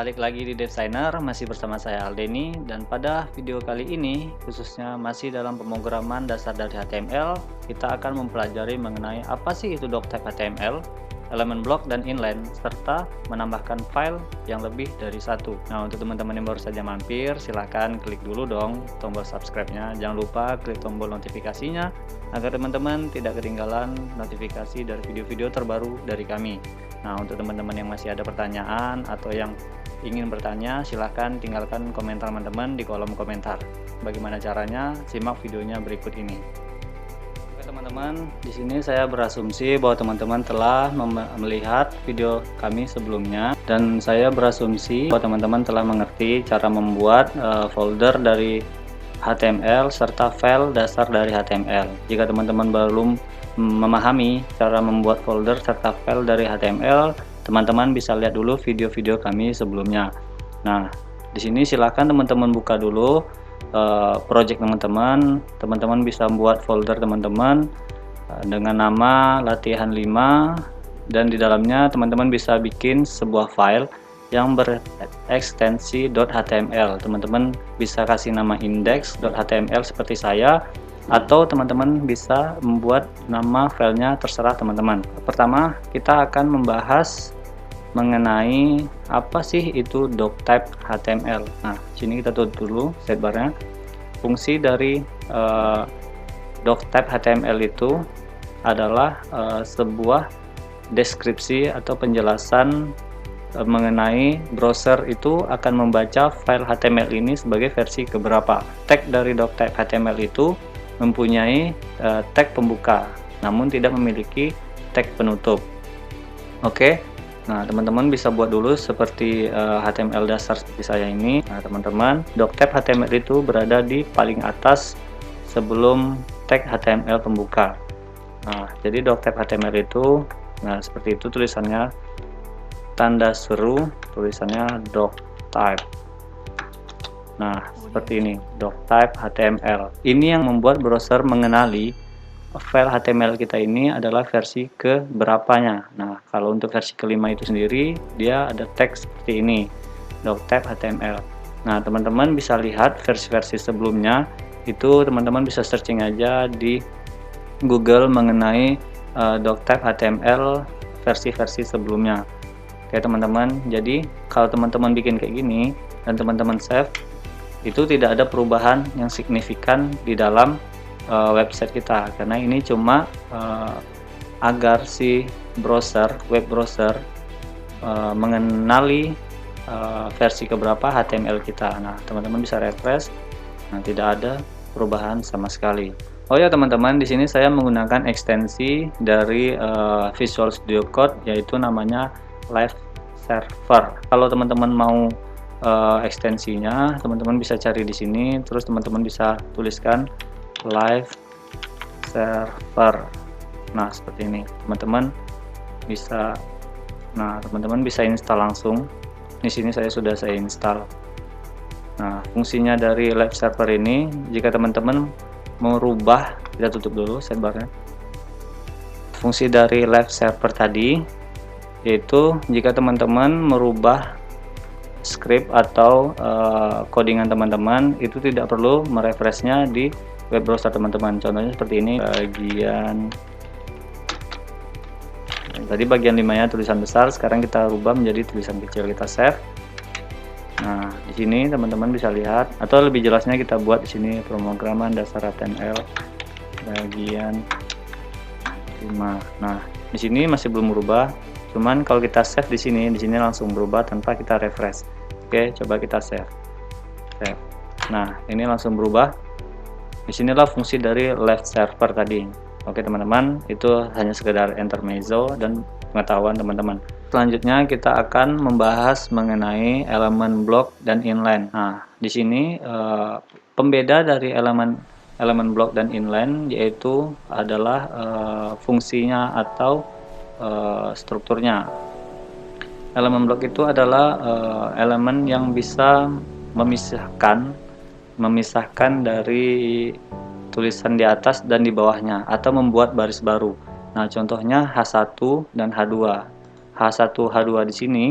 balik lagi di Designer, masih bersama saya Aldeni, dan pada video kali ini khususnya masih dalam pemrograman dasar dari HTML, kita akan mempelajari mengenai apa sih itu doctype HTML, elemen block dan inline, serta menambahkan file yang lebih dari satu. Nah, untuk teman-teman yang baru saja mampir, silahkan klik dulu dong tombol subscribe-nya. Jangan lupa klik tombol notifikasinya agar teman-teman tidak ketinggalan notifikasi dari video-video terbaru dari kami. Nah, untuk teman-teman yang masih ada pertanyaan atau yang ingin bertanya, silahkan tinggalkan komentar teman-teman di kolom komentar. Bagaimana caranya? Simak videonya berikut ini. Oke teman-teman, di sini saya berasumsi bahwa teman-teman telah melihat video kami sebelumnya, dan saya berasumsi bahwa teman-teman telah mengerti cara membuat folder dari HTML serta file dasar dari HTML. Jika teman-teman belum memahami cara membuat folder serta file dari HTML, teman-teman bisa lihat dulu video-video kami sebelumnya. Nah, di sini silakan teman-teman buka dulu project teman-teman. Teman-teman bisa membuat folder teman-teman dengan nama latihan 5, dan di dalamnya teman-teman bisa bikin sebuah file yang berekstensi .html. Teman-teman bisa kasih nama index.html seperti saya, atau teman-teman bisa membuat nama filenya terserah teman-teman. Pertama, kita akan membahas mengenai apa sih itu doctype HTML. Nah, sini kita tutup dulu sidebarnya. Fungsi dari doctype HTML itu adalah sebuah deskripsi atau penjelasan mengenai browser itu akan membaca file HTML ini sebagai versi keberapa. Tag dari doctype HTML itu mempunyai tag pembuka, namun tidak memiliki tag penutup. Oke. Nah, teman-teman bisa buat dulu seperti HTML dasar seperti saya ini. Nah, teman-teman, doctype HTML itu berada di paling atas sebelum tag HTML pembuka. Nah, jadi doctype HTML itu, nah seperti itu tulisannya, tanda seru, tulisannya doctype. Nah, seperti ini, doctype HTML. Ini yang membuat browser mengenali file HTML kita ini adalah versi ke berapanya. Nah, kalau untuk versi kelima itu sendiri, dia ada teks seperti ini, doctype HTML. Nah, teman-teman bisa lihat versi-versi sebelumnya, itu teman-teman bisa searching aja di Google mengenai doctype HTML versi-versi sebelumnya. Oke teman-teman, jadi kalau teman-teman bikin kayak gini dan teman-teman save, itu tidak ada perubahan yang signifikan di dalam website kita, karena ini cuma agar si browser, web browser mengenali versi keberapa HTML kita. Nah, teman-teman bisa refresh, nah tidak ada perubahan sama sekali. Oh ya teman-teman, di sini saya menggunakan ekstensi dari Visual Studio Code, yaitu namanya Live Server. Kalau teman-teman mau ekstensinya, teman-teman bisa cari di sini, terus teman-teman bisa tuliskan Live Server. Nah, seperti ini. Teman-teman bisa, nah teman-teman bisa install langsung. Di sini saya install. Nah, fungsinya dari Live Server ini, jika teman-teman merubah, kita tutup dulu sidebarnya. Fungsi dari Live Server tadi yaitu jika teman-teman merubah script atau codingan teman-teman, itu tidak perlu merefreshnya di web browser teman-teman. Contohnya seperti ini, tadi bagian 5-nya tulisan besar, sekarang kita rubah menjadi tulisan kecil, kita save. Nah, di sini teman-teman bisa lihat, atau lebih jelasnya kita buat di sini pemrograman dasar HTML bagian 5. Nah, di sini masih belum berubah. Cuman kalau kita save di sini langsung berubah tanpa kita refresh. Oke, coba kita save. Nah, ini langsung berubah. Disinilah fungsi dari Live Server tadi. Oke teman-teman, itu hanya sekedar intermezzo dan pengetahuan teman-teman. Selanjutnya kita akan membahas mengenai elemen block dan inline. Nah, di sini pembeda dari elemen block dan inline yaitu adalah fungsinya atau strukturnya. Elemen blok itu adalah elemen yang bisa memisahkan dari tulisan di atas dan di bawahnya, atau membuat baris baru. Nah, contohnya H1 dan H2. H1, H2 di sini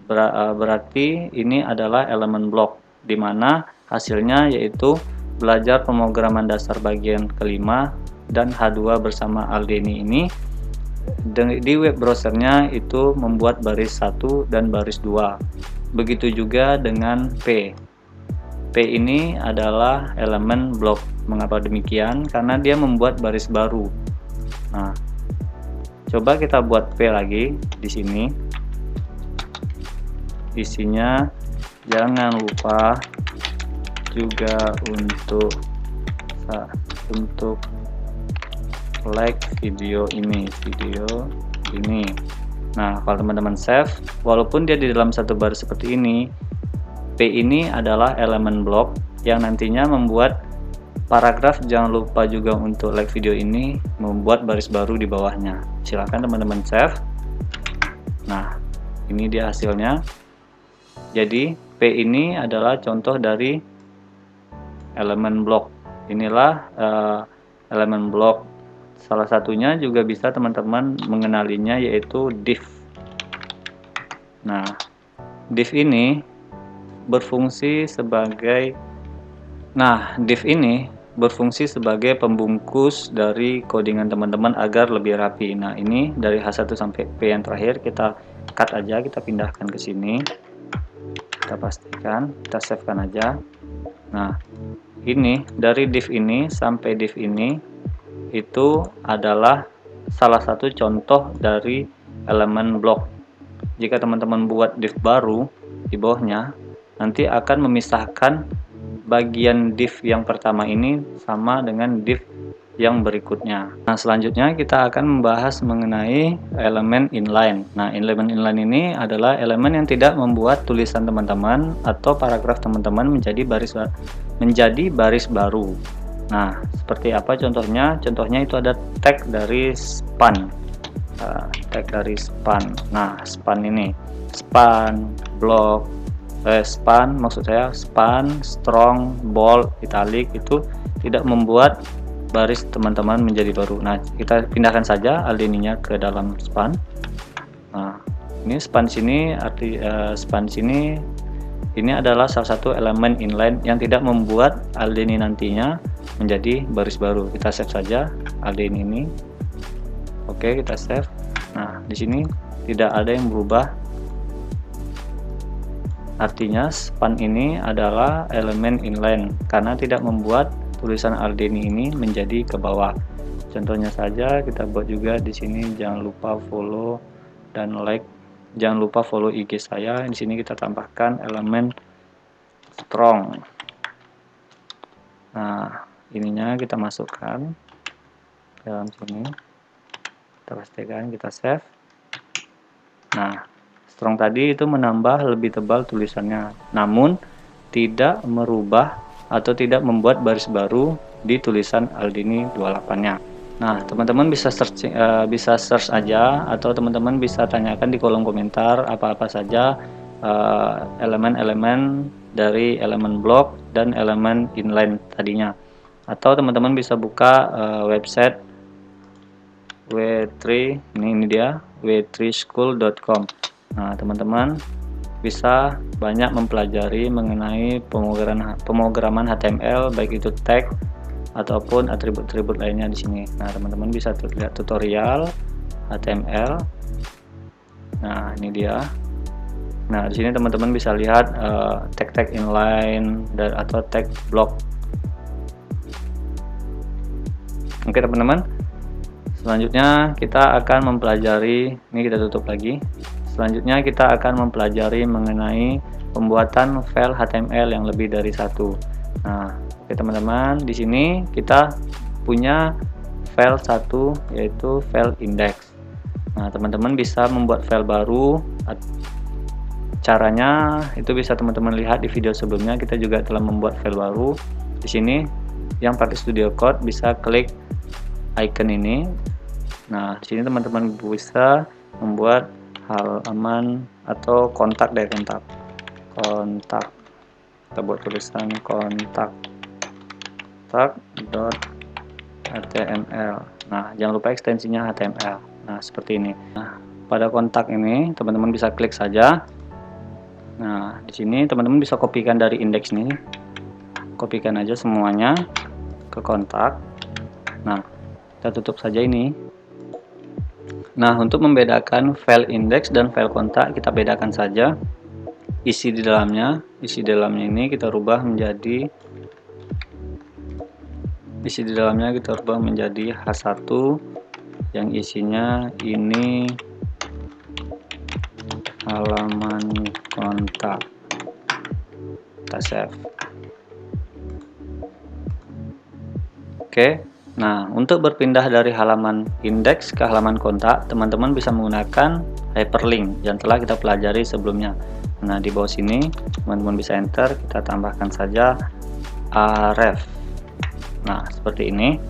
Berarti ini adalah elemen blok, di mana hasilnya yaitu belajar pemrograman dasar bagian kelima dan H2 bersama Aldeni ini. Di web browsernya itu membuat baris 1 dan baris 2. Begitu juga dengan P. P ini adalah elemen blok. Mengapa demikian? Karena dia membuat baris baru. Nah, coba kita buat P lagi di sini. Isinya jangan lupa juga untuk like video ini. Nah, kalau teman-teman save, walaupun dia di dalam satu baris seperti ini, P ini adalah elemen blok yang nantinya membuat paragraf. Jangan lupa juga untuk like video ini, membuat baris baru di bawahnya. Silahkan teman-teman save. Nah, ini dia hasilnya. Jadi P ini adalah contoh dari elemen blok. Inilah elemen blok. Salah satunya juga bisa teman-teman mengenalinya yaitu div. Nah, div ini berfungsi sebagai pembungkus dari codingan teman-teman agar lebih rapi. Nah, ini dari H1 sampai P yang terakhir kita cut aja, kita pindahkan ke sini. Kita pastikan, kita savekan aja. Nah, ini dari div ini sampai div ini itu adalah salah satu contoh dari elemen blok. Jika teman-teman buat div baru di bawahnya, nanti akan memisahkan bagian div yang pertama ini sama dengan div yang berikutnya. Nah, selanjutnya kita akan membahas mengenai elemen inline. Nah, elemen inline ini adalah elemen yang tidak membuat tulisan teman-teman atau paragraf teman-teman menjadi baris baru. Nah, seperti apa contohnya? Contohnya itu ada tag dari span. Nah, span ini, span, block, span maksud saya span, strong, bold, italic itu tidak membuat baris teman-teman menjadi baru. Nah, kita pindahkan saja Aldeninya ke dalam span. Nah, ini span sini ini adalah salah satu elemen inline yang tidak membuat Aldeni nantinya menjadi baris baru. Kita save saja Aldeni ini. Oke, kita save. Nah, di sini tidak ada yang berubah. Artinya span ini adalah elemen inline karena tidak membuat tulisan Aldeni ini menjadi ke bawah. Contohnya saja kita buat juga di sini. Jangan lupa follow dan like. Jangan lupa follow IG saya. Di sini kita tambahkan elemen strong. Nah, ininya kita masukkan dalam sini. Kita pastikan, kita save. Nah, strong tadi itu menambah lebih tebal tulisannya, namun tidak merubah atau tidak membuat baris baru di tulisan Aldeni 28-nya. Nah, teman-teman bisa search aja, atau teman-teman bisa tanyakan di kolom komentar apa-apa saja elemen-elemen dari elemen blok dan elemen inline tadinya. Atau teman-teman bisa buka website w3, ini dia w3school.com. Nah, teman-teman bisa banyak mempelajari mengenai pemrograman HTML, baik itu tag ataupun atribut-atribut lainnya di sini. Nah, teman-teman bisa lihat tutorial HTML. Nah, ini dia. Nah, di sini teman-teman bisa lihat tag-tag inline atau tag block. Oke, teman-teman. Selanjutnya kita akan mempelajari, ini kita tutup lagi. Selanjutnya kita akan mempelajari mengenai pembuatan file HTML yang lebih dari satu. Nah, oke teman-teman, di sini kita punya file satu yaitu file index. Nah, teman-teman bisa membuat file baru. Caranya itu bisa teman-teman lihat di video sebelumnya. Kita juga telah membuat file baru. Di sini yang pakai Studio Code bisa klik icon ini. Nah, di sini teman-teman bisa membuat halaman atau kontak dari kontak. Kita buat tulisan kontak.html. Nah, jangan lupa ekstensinya HTML. Nah, seperti ini. Nah, pada kontak ini teman-teman bisa klik saja. Nah, di sini teman-teman bisa kopikan dari indeks nih. Kopikan aja semuanya ke kontak. Nah, kita tutup saja ini. Nah, untuk membedakan file indeks dan file kontak, kita bedakan saja isi di dalamnya. Isi di dalamnya ini kita rubah menjadi H1 yang isinya ini halaman kontak. Kita save. Oke. Nah, untuk berpindah dari halaman indeks ke halaman kontak, teman-teman bisa menggunakan hyperlink yang telah kita pelajari sebelumnya. Nah, di bawah sini teman-teman bisa enter, kita tambahkan saja aref. Nah, seperti ini.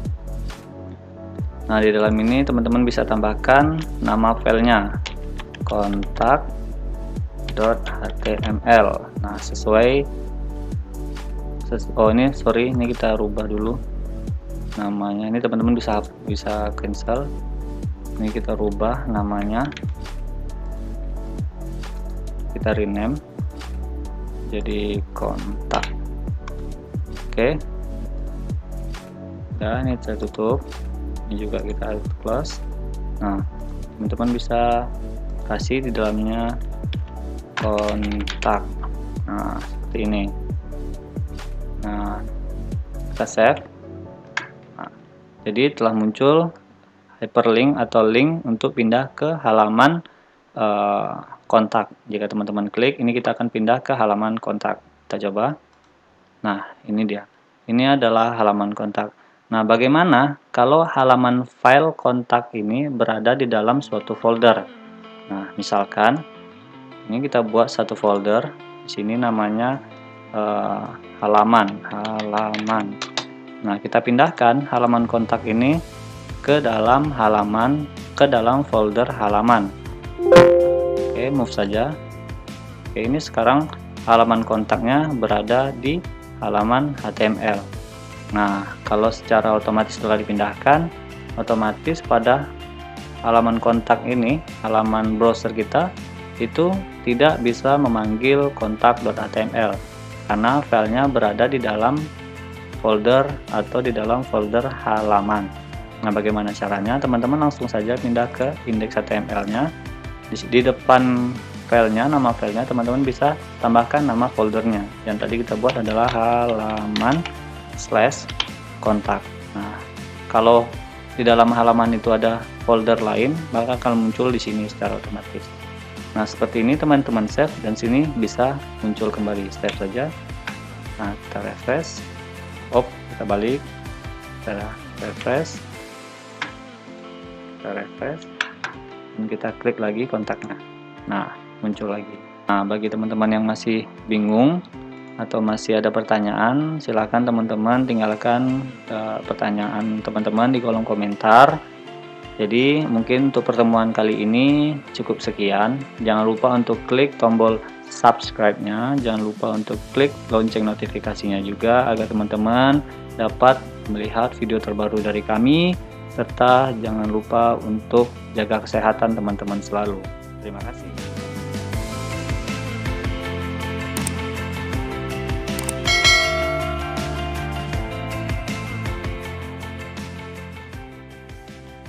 Nah, di dalam ini teman-teman bisa tambahkan nama filenya kontak.html. Nah, ini kita rubah dulu namanya. Ini teman-teman bisa cancel. Ini kita rubah namanya, kita rename jadi kontak. Oke. Dan ini saya tutup. Ini juga kita close. Nah, teman-teman bisa kasih di dalamnya kontak. Nah, seperti ini. Nah, kita save. Nah, jadi telah muncul hyperlink atau link untuk pindah ke halaman kontak. Jika teman-teman klik, ini kita akan pindah ke halaman kontak. Kita coba. Nah, ini dia. Ini adalah halaman kontak. Nah, bagaimana kalau halaman file kontak ini berada di dalam suatu folder? Nah, misalkan ini kita buat satu folder. Di sini namanya halaman. Nah, kita pindahkan halaman kontak ini ke dalam folder halaman. Oke, move saja. Oke, ini sekarang halaman kontaknya berada di halaman HTML. Nah, kalau secara otomatis telah dipindahkan, otomatis pada halaman kontak ini, halaman browser kita itu tidak bisa memanggil kontak.html karena filenya berada di dalam folder atau di dalam folder halaman. Nah, bagaimana caranya? Teman-teman langsung saja pindah ke indeks HTML-nya. Di depan filenya, nama filenya, teman-teman bisa tambahkan nama foldernya. Yang tadi kita buat adalah halaman/kontak. Nah, kalau di dalam halaman itu ada folder lain, maka akan muncul di sini secara otomatis. Nah, seperti ini teman-teman save, dan sini bisa muncul kembali. Save saja. Nah, kita refresh. Kita balik. Kita refresh. Dan kita klik lagi kontaknya. Nah, muncul lagi. Nah, bagi teman-teman yang masih bingung atau masih ada pertanyaan, silakan teman-teman tinggalkan pertanyaan teman-teman di kolom komentar. Jadi mungkin untuk pertemuan kali ini cukup sekian. Jangan lupa untuk klik tombol subscribe-nya, jangan lupa untuk klik lonceng notifikasinya juga agar teman-teman dapat melihat video terbaru dari kami, serta jangan lupa untuk jaga kesehatan teman-teman selalu. Terima kasih.